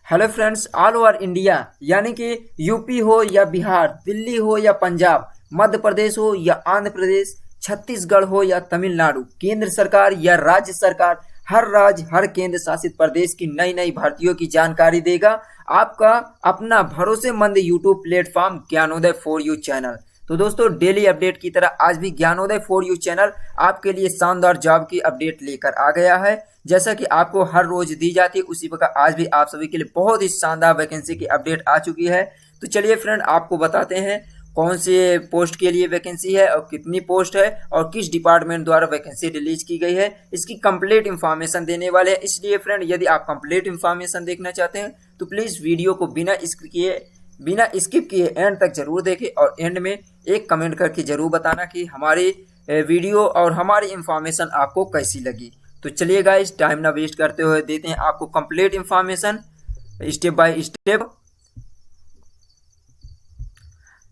Hello friends, all over India यानी कि UP हो या बिहार, दिल्ली हो या पंजाब, मध्य प्रदेश हो या आंध्र प्रदेश, छत्तीसगढ़ हो या तमिलनाडु, केंद्र सरकार या राज्य सरकार, हर राज्य हर केंद्र शासित प्रदेश की नई नई भर्तियों की जानकारी देगा आपका अपना भरोसेमंद YouTube platform Gyanoday for you channel. तो दोस्तों, डेली अपडेट की तरह आज भी ज्ञानोदय फॉर यू चैनल आपके लिए शानदार जॉब की अपडेट लेकर आ गया है। जैसा कि आपको हर रोज दी जाती है उसी प्रकार आज भी आप सभी के लिए बहुत ही शानदार वैकेंसी की अपडेट आ चुकी है। तो चलिए फ्रेंड, आपको बताते हैं कौन से पोस्ट के लिए वैकेंसी है और कितनी पोस्ट है और किस डिपार्टमेंट द्वारा वैकेंसी रिलीज की गई है, इसकी कंप्लीट इन्फॉर्मेशन देने वाले हैं। इसलिए फ्रेंड, यदि आप कंप्लीट इन्फॉर्मेशन देखना चाहते हैं तो प्लीज़ वीडियो को बिना स्किप किए एंड तक जरूर देखें और एंड में एक कमेंट करके जरूर बताना कि हमारी वीडियो और हमारी इन्फॉर्मेशन आपको कैसी लगी। तो चलिए गाइस, टाइम ना वेस्ट करते हुए देते हैं आपको complete information step by step.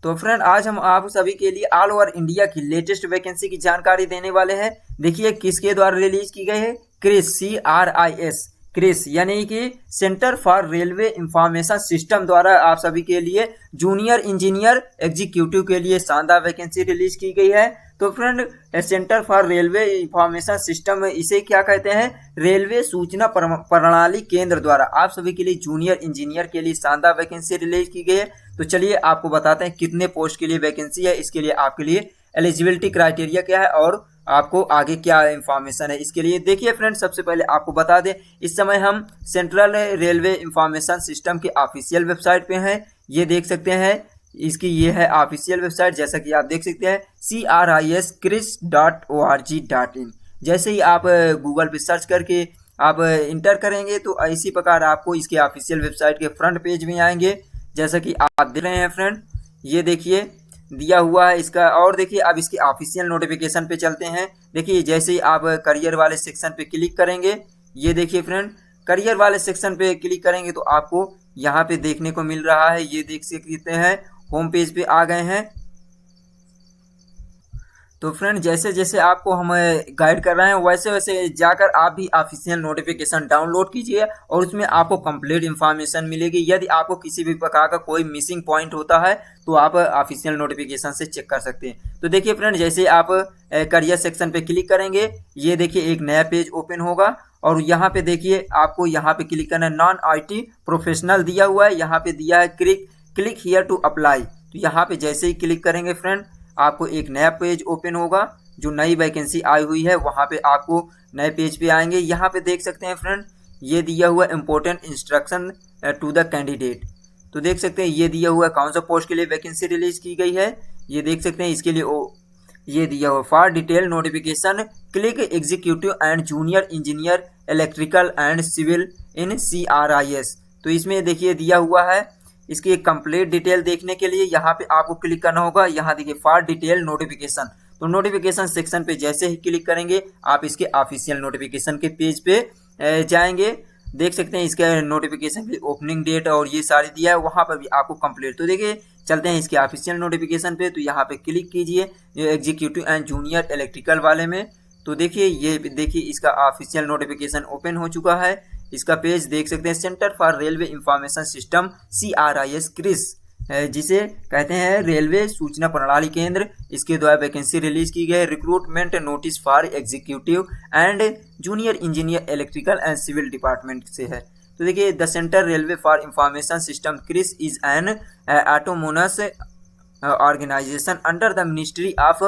तो फ्रेंड, आज हम आप सभी के लिए ऑल ओवर इंडिया की लेटेस्ट वैकेंसी की जानकारी देने वाले हैं। देखिए किसके द्वारा रिलीज की गई है। क्रिस, CRIS, क्रिस यानी कि centre for railway information system द्वारा आप सभी के लिए जूनियर इंजीनियर एग्जीक्यूटिव के लिए शानदार वैकेंसी रिलीज की गई है। तो friend, centre for railway information system इसे क्या कहते हैं, रेलवे सूचना प्रणाली केंद्र द्वारा आप सभी के लिए जूनियर इंजीनियर के लिए शानदार वैकेंसी रिलीज की गई है। तो चलिए आपको बताते हैं कितने पोस्ट के लिए वैकेंसी है, इसके लिए आपके लिए एलिजिबिलिटी क्राइटेरिया क्या है और आपको आगे क्या इंफॉर्मेशन है इसके लिए। देखिए फ्रेंड, सबसे पहले आपको बता दें, इस समय हम सेंट्रल रेलवे इंफॉर्मेशन सिस्टम के ऑफिशियल वेबसाइट पे हैं। ये देख सकते हैं, इसकी ये है ऑफिशियल वेबसाइट। जैसा कि आप देख सकते हैं CRISCris.org.in। जैसे ही आप गूगल पे सर्च करके आप इंटर करेंगे तो इसी प्रकार आपको इसके ऑफिशियल वेबसाइट के फ्रंट पेज में आएंगे। जैसा कि आप देख रहे हैं फ्रेंड, ये देखिए दिया हुआ है इसका। और देखिए अब इसके ऑफिशियल नोटिफिकेशन पे चलते हैं। देखिए जैसे ही आप करियर वाले सेक्शन पे क्लिक करेंगे, ये देखिए फ्रेंड, करियर वाले सेक्शन पे क्लिक करेंगे तो आपको यहाँ पे देखने को मिल रहा है, ये देख सकते हैं होम पेज पे आ गए हैं। तो फ्रेंड, जैसे जैसे आपको हम गाइड कर रहे हैं वैसे वैसे जाकर आप भी ऑफिशियल नोटिफिकेशन डाउनलोड कीजिए और उसमें आपको कंप्लीट इन्फॉर्मेशन मिलेगी। यदि आपको किसी भी प्रकार का कोई मिसिंग पॉइंट होता है तो आप ऑफिशियल नोटिफिकेशन से चेक कर सकते हैं। तो देखिए फ्रेंड, जैसे आप करियर सेक्शन पे क्लिक करेंगे, ये देखिए एक नया पेज ओपन होगा और यहाँ पे देखिए आपको यहाँ पे क्लिक करना है। नॉन IT प्रोफेशनल दिया हुआ है, यहाँ पे दिया है क्लिक हियर टू अप्लाई। तो यहाँ पे जैसे ही क्लिक करेंगे फ्रेंड, आपको एक नया पेज ओपन होगा। जो नई वैकेंसी आई हुई है वहाँ पे आपको नए पेज पे आएंगे। यहाँ पे देख सकते हैं फ्रेंड, ये दिया हुआ important instruction to the candidate. तो देख सकते हैं ये दिया हुआ कौन सा पोस्ट के लिए वैकेंसी रिलीज की गई है। ये देख सकते हैं इसके लिए ये दिया हुआ for detail notification click executive and junior engineer electrical and civil in CRIS। तो इसमें देखिए दिया हुआ है, इसकी कंप्लीट डिटेल देखने के लिए यहाँ पे आपको क्लिक करना होगा। यहाँ देखिए फॉर डिटेल नोटिफिकेशन, तो नोटिफिकेशन सेक्शन पे जैसे ही क्लिक करेंगे आप इसके ऑफिशियल नोटिफिकेशन के पेज पे जाएंगे। देख सकते हैं इसके नोटिफिकेशन की ओपनिंग डेट और ये सारी दिया है, वहाँ पर भी आपको कंप्लीट। तो देखिए चलते हैं इसके ऑफिशियल नोटिफिकेशन पे। तो यहाँ पे क्लिक कीजिए एग्जीक्यूटिव एंड जूनियर इलेक्ट्रिकल वाले में। तो देखिए ये देखिए इसका ऑफिशियल नोटिफिकेशन ओपन हो चुका है। इसका पेज देख सकते हैं, centre for railway information system CRIS Chris, जिसे कहते हैं रेलवे सूचना प्रणाली केंद्र, इसके द्वारा वैकेंसी रिलीज की गई। Recruitment notice for executive and junior engineer electrical and civil department से है। तो देखिए the centre railway for information system CRIS is an autonomous organisation under the ministry of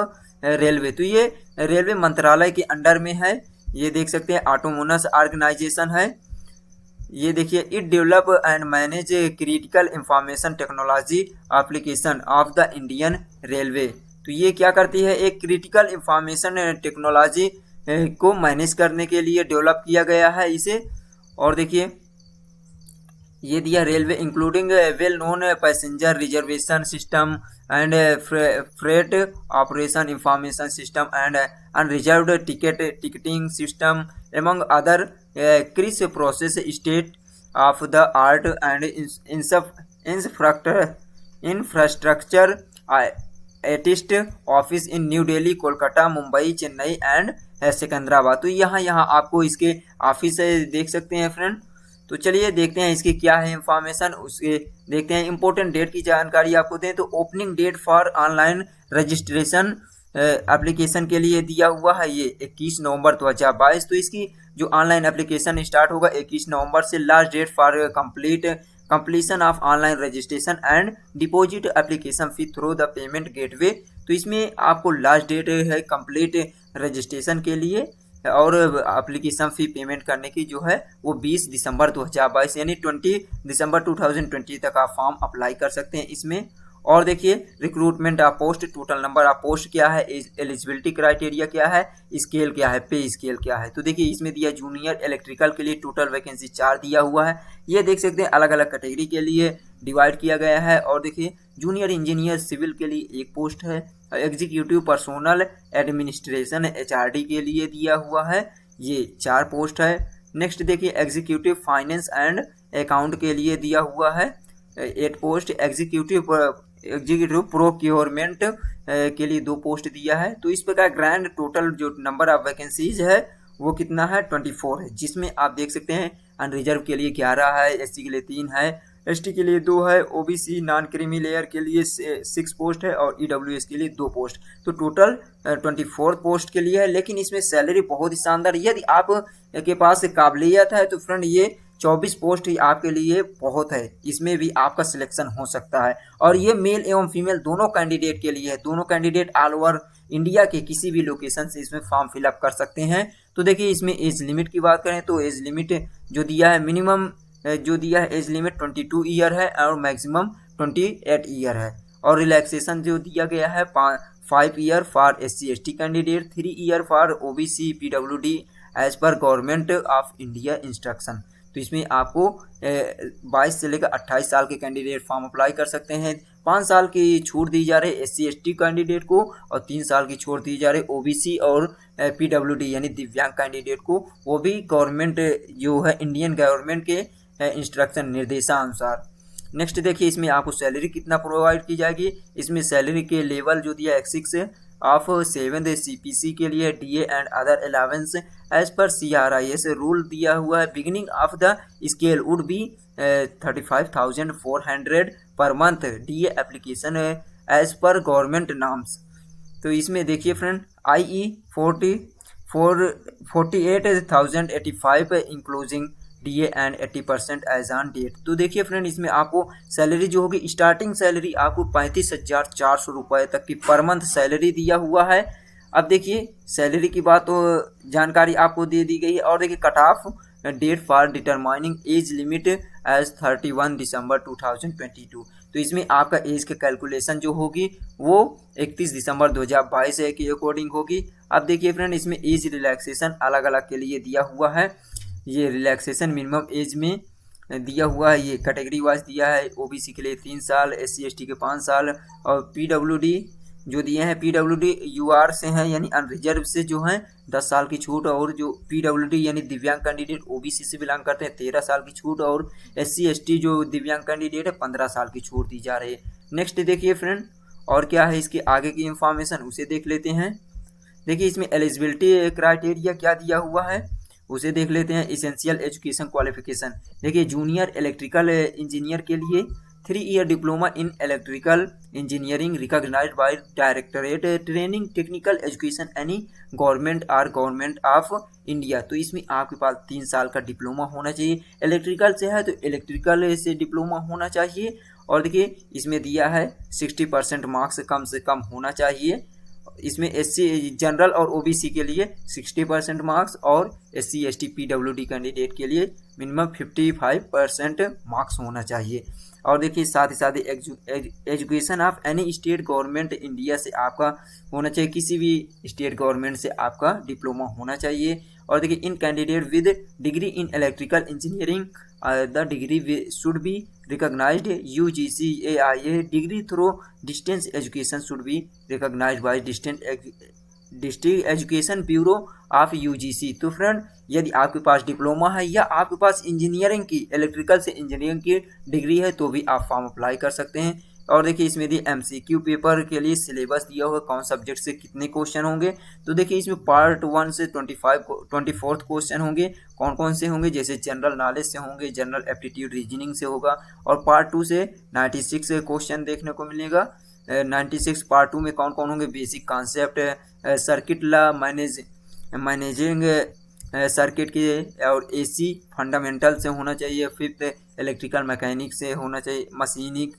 railway. तो ये रेलवे मंत्रालय के अंडर में है। ये देख सकते हैं ऑटोनोमस ऑर्गेनाइजेशन है। ये देखिए it develop and manage critical information technology application of the Indian railway. तो ये क्या करती है, एक क्रिटिकल इंफॉर्मेशन टेक्नोलॉजी को मैनेज करने के लिए डेवलप किया गया है इसे। और देखिए ये दिया railway including well known passenger reservation system and freight operation information system and unreserved ticketing system among other. CRIS process state of the art and infrastructure at its office in New Delhi, Kolkata, Mumbai, Chennai and Secunderabad. तो यहाँ आपको इसके office देख सकते हैं friend. तो चलिए देखते हैं इसकी क्या है इंफॉर्मेशन, उसके देखते हैं। इंपॉर्टेंट डेट की जानकारी आपको दें तो opening date for online registration application के लिए दिया हुआ है ये 21 नवंबर 2022। तो इसकी जो ऑनलाइन एप्लीकेशन स्टार्ट होगा 21 नवंबर से। Last date for completion of online registration and deposit application fee through the payment gateway. तो इसमें आपको लास्ट डेट है कंप्लीट रजिस्ट्रेशन के लिए और एप्लीकेशन फ़ी पेमेंट करने की जो है वो 20 दिसंबर 2022 यानी 20 दिसंबर 2020 तक आप फॉर्म अप्लाई कर सकते हैं इसमें। और देखिए recruitment of post, total number of post क्या है, एलिजिबिलिटी क्राइटेरिया क्या है, स्केल क्या है, पे स्केल क्या है। तो देखिए इसमें दिया जूनियर इलेक्ट्रिकल के लिए टोटल वैकेंसी 4 दिया हुआ है। ये देख सकते हैं अलग अलग कैटेगरी के लिए डिवाइड किया गया है। और देखिए जूनियर इंजीनियर सिविल के लिए 1 पोस्ट है, एग्जीक्यूटिव पर्सोनल एडमिनिस्ट्रेशन HRD के लिए दिया हुआ है, ये 4 पोस्ट है। नेक्स्ट देखिए एग्जीक्यूटिव फाइनेंस एंड अकाउंट के लिए दिया हुआ है 8 पोस्ट, एग्जीक्यूटिव प्रोक्योरमेंट के लिए 2 पोस्ट दिया है। तो इस प्रकार ग्रैंड टोटल जो नंबर ऑफ वैकेंसीज है वो कितना है 24 है, जिसमें आप देख सकते हैं अनरिजर्व के लिए 11 है, SC के लिए 3 है, ST के लिए 2 है, OBC नॉन क्रीमी लेयर के लिए 6 पोस्ट है और EWS के लिए 2 पोस्ट। तो टोटल 24 पोस्ट के लिए है। लेकिन इसमें सैलरी बहुत ही शानदार, यदि आप के पास काबिलियत है तो फ्रेंड ये 24 पोस्ट ही आपके लिए बहुत है, इसमें भी आपका सिलेक्शन हो सकता है। और ये मेल एवं फीमेल दोनों कैंडिडेट के लिए है, दोनों कैंडिडेट ऑल ओवर इंडिया के किसी भी लोकेशन से इसमें फॉर्म फिलअप कर सकते हैं। तो देखिए इसमें एज लिमिट की बात करें तो एज लिमिट जो दिया है मिनिमम जो दिया है एज लिमिट 22 ईयर है और मैक्सिमम 28 ईयर है। और रिलैक्सेशन जो दिया गया है 5 year for SC ST candidate, 3 year for OBC PWD as per government of India instruction. तो इसमें आपको 22 से लेकर 28 साल के कैंडिडेट फॉर्म अप्लाई कर सकते हैं। 5 साल की छूट दी जा रही है SC ST कैंडिडेट को और 3 साल की छूट दी जा रही है OBC और PWD यानी दिव्यांग कैंडिडेट को, वो भी गवर्नमेंट जो है इंडियन गवर्नमेंट के इंस्ट्रक्शन निर्देशानुसार। नेक्स्ट देखिए इसमें आपको सैलरी कितना प्रोवाइड की जाएगी। इसमें सैलरी के लेवल जो दिया है 6 ऑफ 7 CPC के लिए DA and other allowance as per CRIS rule दिया हुआ है। Beginning of the scale would be 35,400 per month, DA application as per government norms. तो इसमें देखिए friend IE 48,085 including DA and 80% as on date. तो देखिए फ्रेंड इसमें आपको सैलरी जो होगी स्टार्टिंग सैलरी आपको 35,400 रुपये तक की पर मंथ सैलरी दिया हुआ है। अब देखिए सैलरी की बात तो जानकारी आपको दे दी गई है। और देखिए cut off date for determining age limit as 31 December 2022। तो इसमें आपका एज के कैलकुलेशन जो होगी वो 31 दिसंबर 2022 के अकॉर्डिंग होगी। अब देखिए फ्रेंड इसमें एज रिलैक्सेशन अलग अलग के लिए दिया हुआ है। ये रिलैक्सेशन मिनिमम एज में दिया हुआ है, ये कैटेगरी वाइज दिया है। OBC के लिए 3 साल, SC ST के 5 साल और PWD जो दिए हैं PWD UR से हैं यानी अनरिजर्व से जो हैं 10 साल की छूट, और जो PWD यानी दिव्यांग कैंडिडेट OBC से बिलोंग करते हैं 13 साल की छूट, और SC ST जो दिव्यांग कैंडिडेट है 15 साल की छूट दी जा रही है। नेक्स्ट देखिए फ्रेंड और क्या है इसके आगे की इंफॉर्मेशन उसे देख लेते हैं। देखिए इसमें एलिजिबिलिटी क्राइटेरिया क्या दिया हुआ है उसे देख लेते हैं। इसेंशियल एजुकेशन क्वालिफिकेशन देखिए जूनियर इलेक्ट्रिकल इंजीनियर के लिए 3 year diploma in electrical engineering recognised by directorate training technical education any government और गवर्नमेंट ऑफ इंडिया। तो इसमें आपके पास 3 साल का डिप्लोमा होना चाहिए। इलेक्ट्रिकल से है तो इलेक्ट्रिकल से डिप्लोमा होना चाहिए। और देखिए इसमें दिया है 60% मार्क्स कम से कम होना चाहिए। इसमें SC जनरल और OBC के लिए 60% मार्क्स और SC ST PWD कैंडिडेट के लिए मिनिमम 55% मार्क्स होना चाहिए। और देखिए साथ ही साथ education of any state government India से आपका होना चाहिए, किसी भी स्टेट गवर्नमेंट से आपका डिप्लोमा होना चाहिए। और देखिए इन candidate with degree in electrical engineering the degree should be recognized UGC AIA degree through distance education should be recognized by district education bureau of UGC। तो फ्रेंड यदि आपके पास डिप्लोमा है या आपके पास इंजीनियरिंग की इलेक्ट्रिकल से इंजीनियरिंग की degree है तो भी आप फॉर्म अप्लाई कर सकते हैं। और देखिए इसमें दी एमसीक्यू पेपर के लिए सिलेबस दिया हुआ कौन सब्जेक्ट से कितने क्वेश्चन होंगे। तो देखिए इसमें पार्ट 1 से 24 क्वेश्चन होंगे। कौन कौन से होंगे, जैसे जनरल नॉलेज से होंगे, जनरल एप्टीट्यूड रीजनिंग से होगा। और पार्ट 2 से 96 क्वेश्चन देखने को मिलेगा। 96 पार्ट 2 में कौन कौन होंगे, बेसिक कॉन्सेप्ट, सर्किट ला, मैनेजिंग सर्किट के, और एसी फंडामेंटल से होना चाहिए। फिफ्थ इलेक्ट्रिकल मैकेनिक से होना चाहिए, मशीनिक।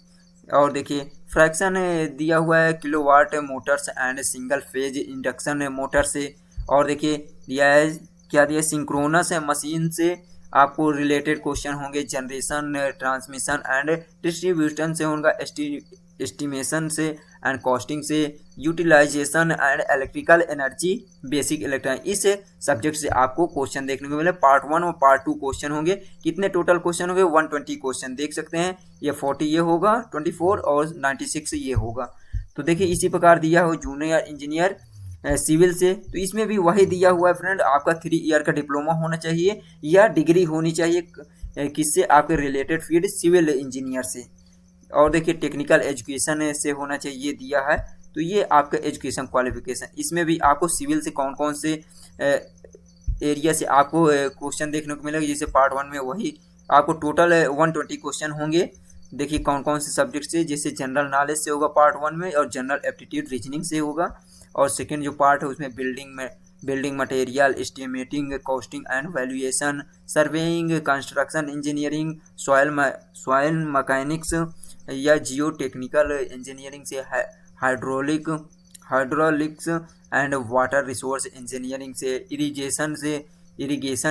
और देखिए फ्रैक्शन दिया हुआ है kilowatt Motors and single phase induction motor से। और देखिए दिया है क्या दिया, सिंक्रोनस मशीन से आपको रिलेटेड क्वेश्चन होंगे। जनरेशन, ट्रांसमिशन एंड डिस्ट्रीब्यूशन से होगा, एस्टिमेशन से एंड कॉस्टिंग से, utilisation and electrical energy basic electronic. इस सब्जेक्ट से आपको क्वेश्चन देखने को मिले। पार्ट 1 और पार्ट 2 क्वेश्चन होंगे। कितने टोटल क्वेश्चन होंगे, 120 क्वेश्चन देख सकते हैं। ये 40 ये होगा, 24 और 96 ये होगा। तो देखिए इसी प्रकार दिया हो जूनियर इंजीनियर सिविल से, तो इसमें भी वही दिया हुआ है फ्रेंड, आपका 3 ईयर का डिप्लोमा होना चाहिए या डिग्री होनी चाहिए। किससे, आपके रिलेटेड फील्ड सिविल इंजीनियर से। और देखिए टेक्निकल एजुकेशन से होना चाहिए दिया है। तो ये आपका एजुकेशन क्वालिफिकेशन। इसमें भी आपको सिविल से कौन कौन से एरिया से आपको क्वेश्चन देखने को मिलेगा। जैसे पार्ट 1 में वही आपको टोटल 120 क्वेश्चन होंगे। देखिए कौन कौन से सब्जेक्ट से, जैसे जनरल नॉलेज से होगा पार्ट 1 में, और जनरल एप्टीट्यूड रीजनिंग से होगा। और सेकेंड जो पार्ट है उसमें building material, estimating, costing and valuation, surveying, construction engineering, soil mechanics या जियो टेक्निकल इंजीनियरिंग से, hydraulics and water resource engineering से, इरिगेशन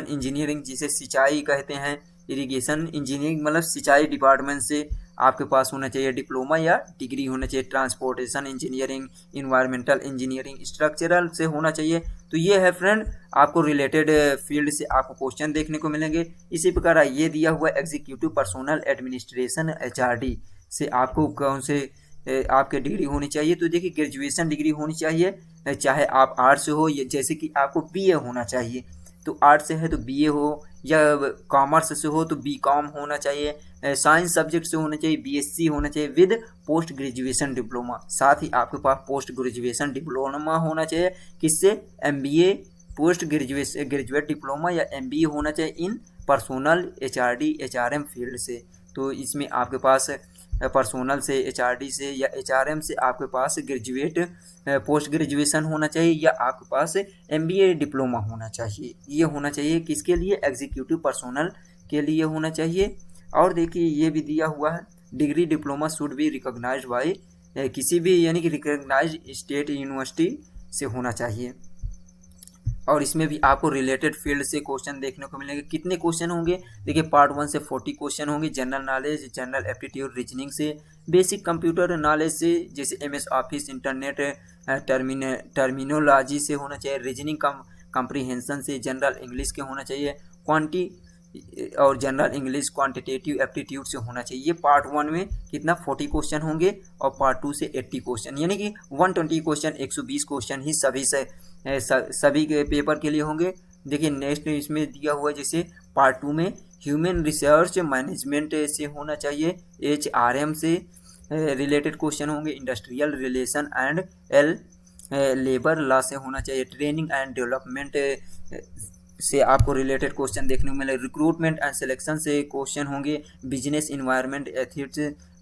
इंजीनियरिंग जिसे सिंचाई कहते हैं, इरिगेशन इंजीनियरिंग मतलब सिंचाई डिपार्टमेंट से आपके पास होना चाहिए डिप्लोमा या डिग्री होना चाहिए। Transportation engineering, environmental engineering, structural से होना चाहिए। तो ये है फ्रेंड आपको रिलेटेड फील्ड से आपको क्वेश्चन देखने को मिलेंगे। इसी प्रकार ये दिया हुआ एग्जीक्यूटिव पर्सोनल एडमिनिस्ट्रेशन HRD से आपको कौन से आपके डिग्री होनी चाहिए। तो देखिए ग्रेजुएशन डिग्री होनी चाहिए, चाहे आप आर्ट्स हो, या जैसे कि आपको BA होना चाहिए। तो आर्ट्स से है तो BA हो, या कॉमर्स से हो तो BCom होना चाहिए, साइंस सब्जेक्ट से होना चाहिए BSc होना चाहिए विद पोस्ट ग्रेजुएशन डिप्लोमा। साथ ही आपके पास पोस्ट ग्रेजुएशन डिप्लोमा होना चाहिए, किससे, MBA पोस्ट ग्रेजुएट डिप्लोमा या MBA होना चाहिए इन पर्सोनल HRD HRM फील्ड से। तो इसमें आपके पास पर्सोनल से, HRD से या HRM से आपके पास ग्रेजुएट पोस्ट ग्रेजुएशन होना चाहिए, या आपके पास MBA डिप्लोमा होना चाहिए। ये होना चाहिए किसके लिए, एग्जीक्यूटिव पर्सोनल के लिए होना चाहिए। और देखिए ये भी दिया हुआ है, degree diploma should be recognised by किसी भी यानी कि रिकॉग्नाइज्ड स्टेट यूनिवर्सिटी से होना चाहिए। और इसमें भी आपको रिलेटेड फील्ड से क्वेश्चन देखने को मिलेंगे। कितने क्वेश्चन होंगे, देखिए पार्ट 1 से 40 क्वेश्चन होंगे। General knowledge, general aptitude reasoning से, बेसिक कंप्यूटर नॉलेज से, जैसे MS ऑफिस, इंटरनेट टर्मिनोलॉजी से होना चाहिए। रीजनिंग कम्प्रीहेंशन से, जनरल इंग्लिश के होना चाहिए। क्वांटी और जनरल इंग्लिश क्वांटिटेटिव एप्टीट्यूड से होना चाहिए। ये पार्ट 1 में कितना 40 क्वेश्चन होंगे, और पार्ट 2 से 80 क्वेश्चन, यानी कि 120 क्वेश्चन, 120 क्वेश्चन ही सभी के पेपर के लिए होंगे। देखिए नेक्स्ट इसमें दिया हुआ है, जैसे पार्ट 2 में ह्यूमन रिसोर्स मैनेजमेंट से होना चाहिए, HRM से रिलेटेड क्वेश्चन होंगे। Industrial relation and labour law से होना चाहिए। ट्रेनिंग एंड डेवलपमेंट से आपको रिलेटेड क्वेश्चन देखने को मिले। रिक्रूटमेंट एंड सिलेक्शन से क्वेश्चन होंगे। Business environment, ethics,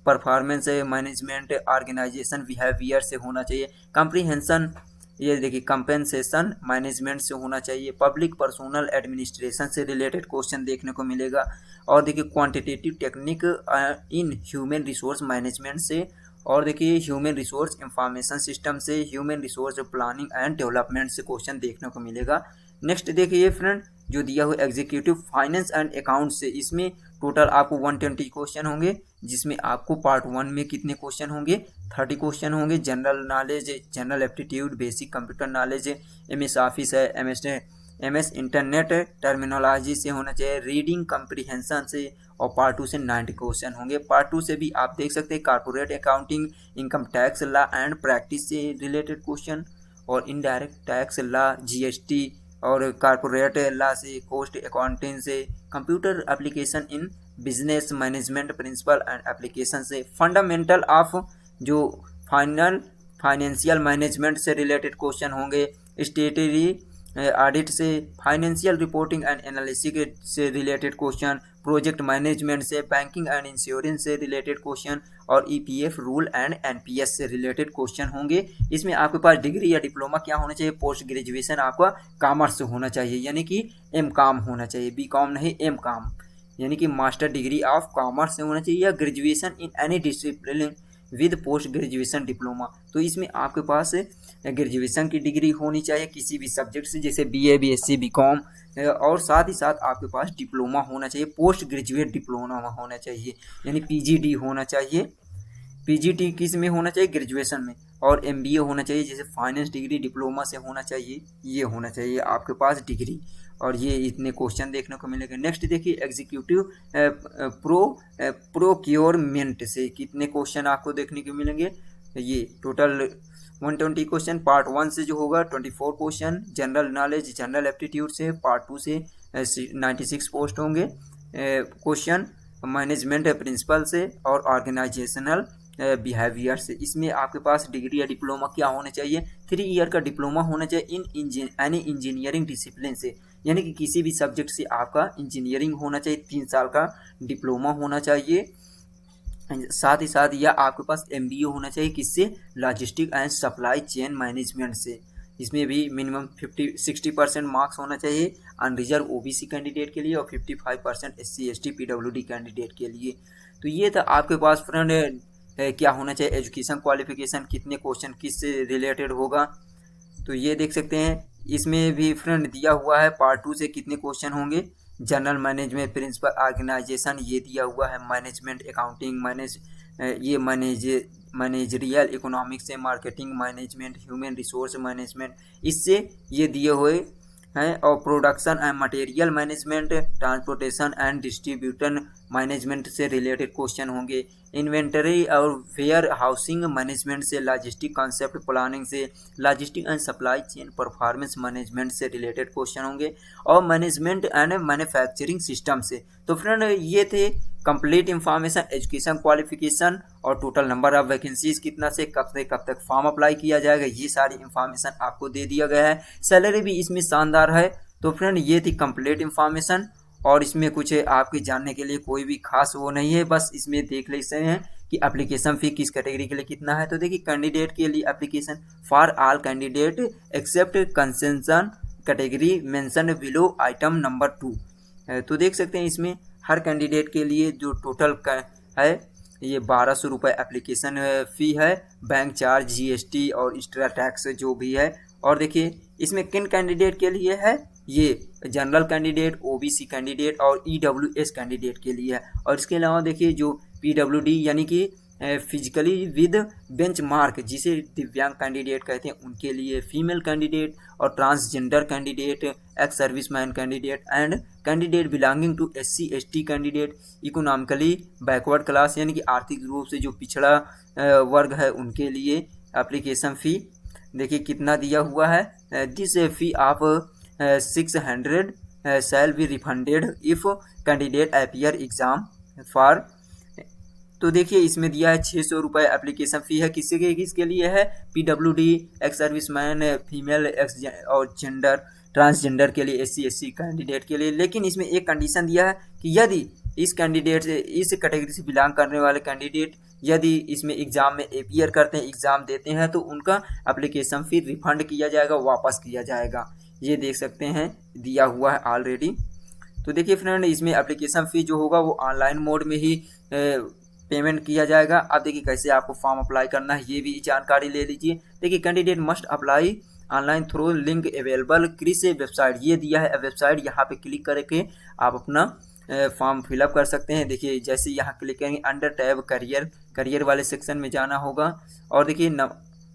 performance management, organisation behaviour से होना चाहिए। कॉम्प्रीहेंशन, ये देखिए कंपेंसेशन मैनेजमेंट से होना चाहिए। पब्लिक पर्सोनल एडमिनिस्ट्रेशन से रिलेटेड क्वेश्चन देखने को मिलेगा। और देखिए quantitative technique in human resource management से, और देखिए ह्यूमन रिसोर्स इंफॉर्मेशन सिस्टम से, human resource planning and development से क्वेश्चन देखने को मिलेगा। नेक्स्ट देखिए फ्रेंड जो दिया हुआ एग्जीक्यूटिव फाइनेंस एंड अकाउंट से, इसमें टोटल आपको 120 क्वेश्चन होंगे, जिसमें आपको पार्ट 1 में कितने क्वेश्चन होंगे, 30 क्वेश्चन होंगे। General knowledge, general aptitude, basic computer knowledge, MS office है, MS इंटरनेट टर्मिनोलॉजी से होना चाहिए। रीडिंग कम्प्रीहेंशन से, और पार्ट 2 से 90 क्वेश्चन होंगे। पार्ट 2 से भी आप देख सकते हैं corporate accounting, income tax law and practice से रिलेटेड क्वेश्चन, और इनडायरेक्ट टैक्स लॉ, GST और कॉर्पोरेट लॉ से, कॉस्ट अकाउंटिंग से, computer application in business management principle and application से, फंडामेंटल ऑफ जो फाइनेंशियल मैनेजमेंट से रिलेटेड क्वेश्चन होंगे, statutory audit से, फाइनेंशियल रिपोर्टिंग एंड एनालिसिस से रिलेटेड क्वेश्चन, प्रोजेक्ट मैनेजमेंट से, बैंकिंग एंड इंश्योरेंस से रिलेटेड क्वेश्चन और ईपीएफ रूल एंड एनपीएस से रिलेटेड क्वेश्चन होंगे। इसमें आपके पास डिग्री या डिप्लोमा क्या होना चाहिए, पोस्ट ग्रेजुएशन आपका कॉमर्स से होना चाहिए, यानी कि एम कॉम होना चाहिए, बी कॉम नहीं एम कॉम, यानी कि मास्टर डिग्री ऑफ कॉमर्स से होना चाहिए, या graduation in any discipline with post graduation diploma. तो इसमें आपके पास ग्रेजुएशन की डिग्री होनी चाहिए किसी भी सब्जेक्ट से, जैसे बीए, बीएससी, बीकॉम, और साथ ही साथ आपके पास डिप्लोमा होना चाहिए, पोस्ट ग्रेजुएट डिप्लोमा होना चाहिए, यानी पीजीडी होना चाहिए। पीजीटी किस में होना चाहिए, ग्रेजुएशन में, और एमबीए होना चाहिए, जैसे फाइनेंस डिग्री डिप्लोमा से होना चाहिए, ये होना चाहिए आपके पास डिग्री। और ये इतने क्वेश्चन देखने को मिलेंगे। नेक्स्ट देखिए एग्जीक्यूटिव प्रोक्योरमेंट से कितने क्वेश्चन आपको देखने को मिलेंगे, ये टोटल 120 क्वेश्चन। पार्ट 1 से जो होगा 24 question, general knowledge general aptitude से, पार्ट 2 से 96 पोस्ट होंगे क्वेश्चन, मैनेजमेंट प्रिंसिपल से और ऑर्गेनाइजेशनल बिहेवियर से। इसमें आपके पास डिग्री या डिप्लोमा क्या होना चाहिए, 3 ईयर का डिप्लोमा होना चाहिए इन एनी इंजीनियरिंग डिसिप्लिन से, यानी कि किसी भी सब्जेक्ट से आपका इंजीनियरिंग होना चाहिए, 3 साल का डिप्लोमा होना चाहिए। साथ ही साथ यह आपके पास एमबीए होना चाहिए, किससे, logistic and supply chain management से। इसमें भी मिनिमम 60% मार्क्स होना चाहिए अनरिजर्व ओबीसी कैंडिडेट के लिए और 55% एससी एसटी पीडब्ल्यूडी कैंडिडेट के लिए। तो ये था आपके पास फ्रेंड क्या होना चाहिए, एजुकेशन क्वालिफिकेशन, कितने क्वेश्चन किस से रिलेटेड होगा। तो ये देख सकते हैं, इसमें भी फ्रेंड दिया हुआ है पार्ट 2 से कितने क्वेश्चन होंगे, जनरल मैनेजमेंट प्रिंसिपल ऑर्गेनाइजेशन ये दिया हुआ है, मैनेजमेंट अकाउंटिंग ये मैनेजरियल इकोनॉमिक्स से, marketing management, human resource management इससे ये दिए हुए हैं, और production and material management, transportation and distribution management से रिलेटेड क्वेश्चन होंगे, इन्वेंटरी और वेयर हाउसिंग मैनेजमेंट से, लॉजिस्टिक कॉन्सेप्ट प्लानिंग से, logistic and supply chain performance management से रिलेटेड क्वेश्चन होंगे, और मैनेजमेंट एंड मैन्युफैक्चरिंग सिस्टम से। तो फ्रेंड ये थे कंप्लीट इंफॉर्मेशन एजुकेशन क्वालिफिकेशन और टोटल नंबर ऑफ वैकेंसीज कितना से कब तक फॉर्म अप्लाई किया जाएगा, ये सारी इंफॉर्मेशन आपको दे दिया गया है। सैलरी भी इसमें शानदार है। तो फ्रेंड ये थी कंप्लीट इंफॉर्मेशन, और इसमें कुछ आपके जानने के लिए कोई भी खास वो नहीं है, बस इसमें देख लेते हैं कि एप्लीकेशन फ़ी किस कैटेगरी के लिए कितना है। तो देखिए कैंडिडेट के लिए application for all candidate except concession category mention below item number 2। तो देख सकते हैं इसमें हर कैंडिडेट के लिए जो टोटल है ये 1200 रुपये एप्लीकेशन फ़ी है, बैंक चार्ज, जीएसटी और एक्स्ट्रा टैक्स जो भी है। और देखिए इसमें किन कैंडिडेट के लिए है, ये जनरल कैंडिडेट, ओबीसी कैंडिडेट और ईडब्ल्यूएस कैंडिडेट के लिए है। और इसके अलावा देखिए जो पीडब्ल्यूडी यानी कि फिजिकली विद बेंचमार्क जिसे दिव्यांग कैंडिडेट कहते हैं उनके लिए, फीमेल कैंडिडेट और transgender candidate, ex serviceman candidate and candidate belonging to SC ST candidate, economically backward class यानी कि आर्थिक रूप से जो पिछड़ा वर्ग है उनके लिए एप्लीकेशन फ़ी देखिए कितना दिया हुआ है, this fee of 600 shall be refunded if candidate appear exam for. तो देखिए इसमें दिया है 600 रुपये एप्लीकेशन फ़ी है, किसके लिए है, PWD, ex serviceman, female x और ट्रांसजेंडर के लिए, एससी एससी कैंडिडेट के लिए। लेकिन इसमें एक कंडीशन दिया है कि यदि इस कैटेगरी से बिलोंग करने वाले कैंडिडेट यदि इसमें एग्ज़ाम में अपीयर करते हैं, एग्ज़ाम देते हैं, तो उनका एप्लीकेशन फ़ी रिफ़ंड किया जाएगा, वापस किया जाएगा। ये देख सकते हैं दिया हुआ है ऑलरेडी। तो देखिए फ्रेंड इसमें एप्लीकेशन फ़ी जो होगा वो ऑनलाइन मोड में ही पेमेंट किया जाएगा। अब देखिए कैसे आपको फॉर्म अप्लाई करना है ये भी जानकारी ले लीजिए। देखिए candidate must apply online through link available CRIS website, ये दिया है वेबसाइट, यहाँ पे क्लिक करके आप अपना फॉर्म फिलअप कर सकते हैं। देखिए जैसे यहाँ क्लिक करेंगे अंडर टैब करियर वाले सेक्शन में जाना होगा, और देखिए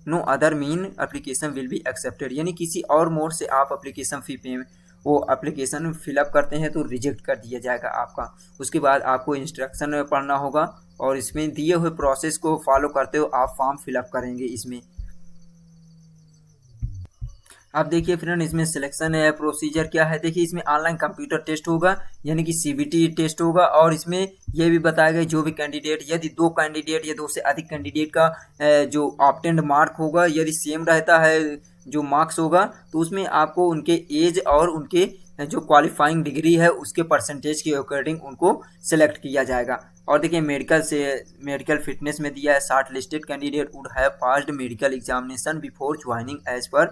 no other mean application will be accepted, यानी किसी और मोड से आप एप्लीकेशन फ़ी पे वो एप्लीकेशन फिलअप करते हैं तो रिजेक्ट कर दिया जाएगा आपका। उसके बाद आपको इंस्ट्रक्शन पढ़ना होगा और इसमें दिए हुए प्रोसेस को फॉलो करते हुए आप फॉर्म फिलअप करेंगे इसमें। अब देखिए फ्रेंड, इसमें सिलेक्शन है, प्रोसीजर क्या है। देखिए इसमें ऑनलाइन कंप्यूटर टेस्ट होगा, यानी कि सीबीटी टेस्ट होगा, और इसमें ये भी बताया गया जो भी कैंडिडेट, यदि दो कैंडिडेट या दो से अधिक कैंडिडेट का जो ऑब्टेन्ड मार्क होगा यदि सेम रहता है जो मार्क्स होगा, तो उसमें आपको उनके एज और उनके जो क्वालिफाइंग डिग्री है उसके परसेंटेज के अकॉर्डिंग उनको सेलेक्ट किया जाएगा। और देखिए मेडिकल फिटनेस में दिया है, 60 listed candidate would have passed medical examination before joining as per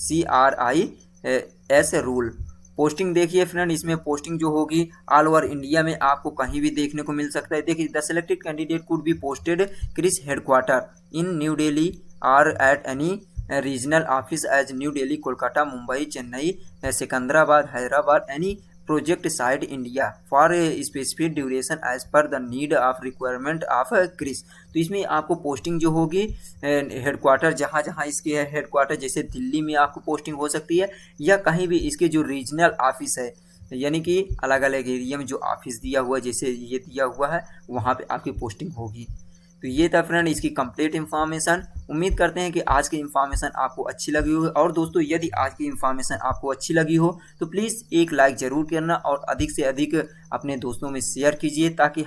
CRIS rule. Posting देखिए फ्रेंड, इसमें पोस्टिंग जो होगी ऑल ओवर इंडिया में आपको कहीं भी देखने को मिल सकता है। देखिए the selected candidate could be posted CRIS headquarter in New Delhi or at any regional office as New Delhi, Kolkata, Mumbai, Chennai, Secunderabad, Hyderabad, any project site India for specific duration as per the need of requirement of CRIS. तो इसमें आपको posting जो होगी headquarter, जहाँ जहाँ इसके headquarter, जैसे दिल्ली में आपको पोस्टिंग हो सकती है, या कहीं भी इसके जो रीजनल ऑफिस है, यानी कि अलग अलग एरिया में जो ऑफिस दिया हुआ है, जैसे ये दिया हुआ है, वहाँ पे आपकी पोस्टिंग होगी। तो ये था फ्रेंड इसकी कंप्लीट इन्फॉर्मेशन। उम्मीद करते हैं कि आज की इन्फॉर्मेशन आपको अच्छी लगी होगी। और दोस्तों, यदि आज की इन्फॉर्मेशन आपको अच्छी लगी हो तो प्लीज़ एक लाइक ज़रूर करना और अधिक से अधिक अपने दोस्तों में शेयर कीजिए, ताकि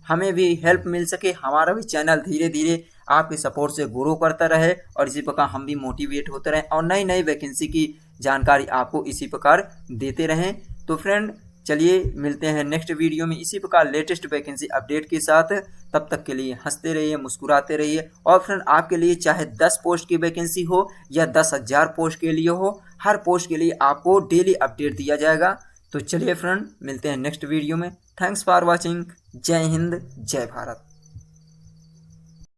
हमें भी हेल्प मिल सके, हमारा भी चैनल धीरे धीरे आपके सपोर्ट से ग्रो करता रहे, और इसी प्रकार हम भी मोटिवेट होते रहें और नई नई वैकेंसी की जानकारी आपको इसी प्रकार देते रहें। तो फ्रेंड चलिए मिलते हैं नेक्स्ट वीडियो में इसी प्रकार लेटेस्ट वैकेंसी अपडेट के साथ। तब तक के लिए हंसते रहिए, मुस्कुराते रहिए। और फ्रेंड आपके लिए चाहे 10 पोस्ट की वैकेंसी हो या 10,000 पोस्ट के लिए हो, हर पोस्ट के लिए आपको डेली अपडेट दिया जाएगा। तो चलिए फ्रेंड मिलते हैं नेक्स्ट वीडियो में। Thanks for watching. जय हिंद, जय भारत।